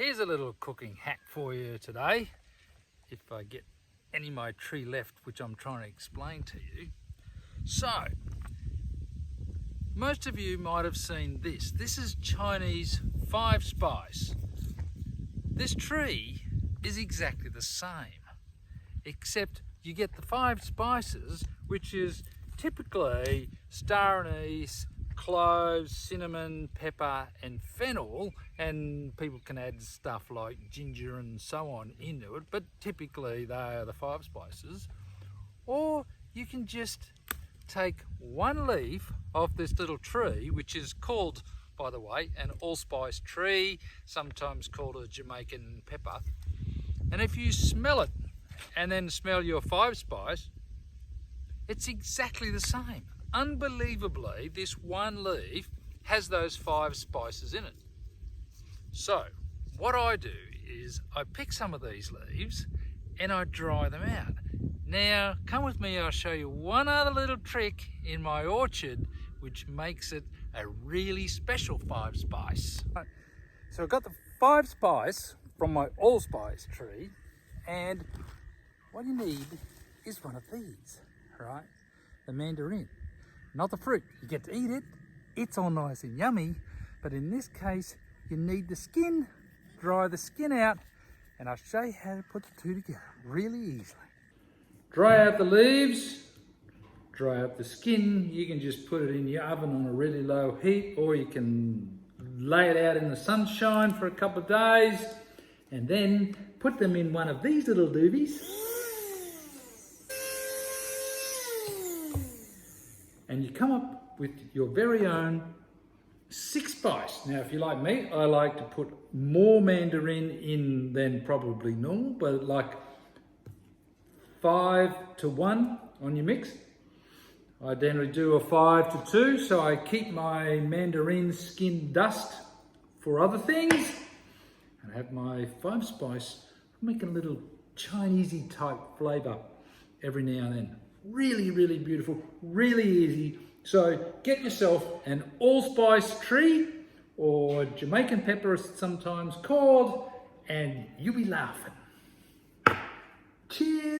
Here's a little cooking hack for you today, if I get any of my tree left, which I'm trying to explain to you. So, most of you might have seen this. This is Chinese 5-spice. This tree is exactly the same, except you get the 5 spices, which is typically star anise, cloves, cinnamon, pepper and fennel, and people can add stuff like ginger and so on into it, but typically they are the 5 spices. Or you can just take one leaf of this little tree, which is called, by the way, an allspice tree, sometimes called a Jamaican pepper, and if you smell it and then smell your 5 spice, it's exactly the same. Unbelievably, this one leaf has those 5 spices in it. So what I do is I pick some of these leaves and I dry them out. Now come with me, I'll show you one other little trick in my orchard which makes it a really special 5 spice. So I've got the 5 spice from my allspice tree, and what you need is one of these, right? The mandarine. Not the fruit, you get to eat it, it's all nice and yummy, but in this case you need the skin. Dry the skin out and I'll show you how to put the two together really easily. Dry out the leaves, dry out the skin. You can just put it in your oven on a really low heat, or you can lay it out in the sunshine for a couple of days and then put them in one of these little doobies. And you come up with your very own 6 spice. Now, if you're like me, I like to put more mandarin in than probably normal, but like 5-to-1 on your mix. I generally do a 5-to-2, so I keep my mandarin skin dust for other things, and have my 5 spice, making a little Chinesey type flavor every now and then. Really, really beautiful, really easy. So get yourself an allspice tree, or Jamaican pepper as it's sometimes called, and you'll be laughing. Cheers.